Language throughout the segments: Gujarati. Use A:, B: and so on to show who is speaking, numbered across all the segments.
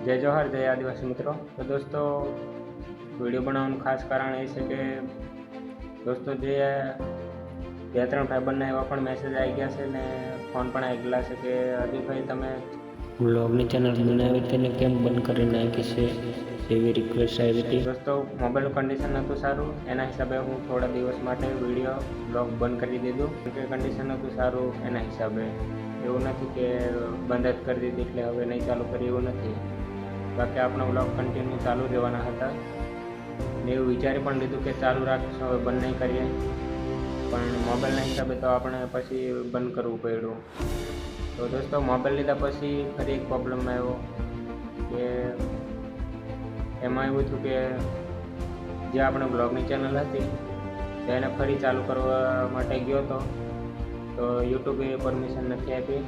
A: જય જોહાર, જય આદિવાસી મિત્રો। તો દોસ્તો, વિડીયો બનાવવાનું ખાસ કારણ એ છે કે દોસ્તો જે 2-3 ભાઈબંધના એવા પણ મેસેજ આવી ગયા છે ને ફોન પણ આવી ગયેલા છે કે અદિભાઈ તમે
B: વ્લોગની ચેનલ બનાવી તેને કેમ બંધ કરી નાખી છે એવી રિક્વેસ્ટ આવી હતી।
A: દોસ્તો, મોબાઈલનું કન્ડિશન નહોતું સારું, એના હિસાબે હું થોડા દિવસ માટે વિડીયો બ્લોગ બંધ કરી દીધું કે કન્ડિશન નહોતું સારું એના હિસાબે। એવું નથી કે બંધ જ કરી દીધી એટલે હવે નહીં ચાલુ કરી, એવું નથી। બાકી આપણા બ્લોગ કન્ટિન્યુ ચાલુ રહેવાના હતા ને એવું વિચારી પણ લીધું કે ચાલુ રાખીશું, હવે બંધ નહીં કરીએ, પણ મોબાઈલના હિસાબે તો આપણે પછી બંધ કરવું પડ્યું। તો દોસ્તો, મોબાઈલ લીધા પછી ફરી એક પ્રોબ્લેમ આવ્યો કે એમાં એવું થયું કે જે આપણે બ્લોગની ચેનલ હતી તેને ફરી ચાલુ કરવા માટે ગયો હતો તો યુટ્યુબે પરમિશન નથી આપી।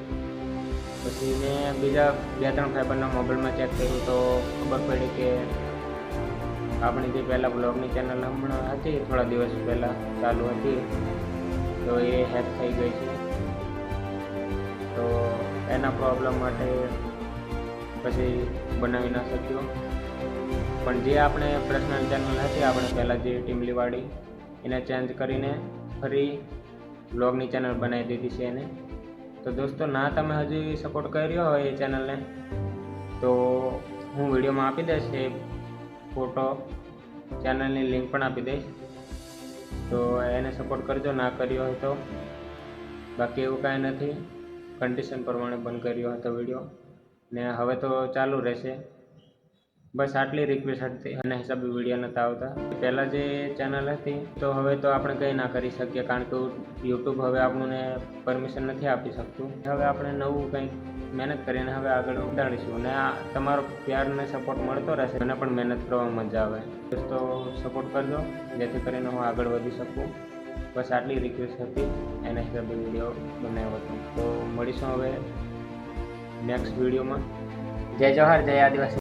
A: પછી મેં બીજા 2-3 ભાઈબંધના મોબાઈલમાં ચેક કર્યું તો ખબર પડી કે આપણી જે પહેલાં બ્લોગની ચેનલ હમણાં હતી થોડા દિવસ પહેલાં ચાલુ હતી તો એ હેક થઈ ગઈ છે। તો એના પ્રોબ્લેમ માટે પછી બનાવી ના શક્યો, પણ જે આપણે પર્સનલ ચેનલ હતી આપણે પહેલાં જે ટીમલીવાળી એને ચેન્જ કરીને ફરી બ્લોગની ચેનલ બનાવી દીધી છે એને। તો દોસ્તો, ના તમે હજી સપોર્ટ કર્યો હોય એ ચેનલને તો હું વિડીયોમાં આપી દઈશ, એ ફોટો ચેનલની લિંક પણ આપી દઈશ, તો એને સપોર્ટ કરજો ના કર્યો હોય તો। બાકી એવું કાંઈ નથી, કન્ડિશન પ્રમાણે બંધ કર્યો હતો વિડીયો ને હવે તો ચાલુ રહેશે। બસ આટલી રિક્વેસ્ટ હતી, એના હિસાબે વિડીયો નહોતા આવતા। પહેલાં જે ચેનલ હતી તો હવે તો આપણે કંઈ ના કરી શકીએ કારણ કે યુટ્યુબ હવે આપણને પરમિશન નથી આપી શકતું। હવે આપણે નવું કંઈક મહેનત કરીને હવે આગળ વધારીશું ને આ તમારો પ્યારને સપોર્ટ મળતો રહેશે, મને પણ મહેનત કરવામાં મજા આવે। દોસ્તો, સપોર્ટ કરજો જેથી કરીને હું આગળ વધી શકું। બસ આટલી રિક્વેસ્ટ હતી, એના હિસાબે વિડીયો બનાવ્યો હતો। તો મળીશું હવે નેક્સ્ટ વિડીયોમાં। જય જોહાર, જય આદિવાસી।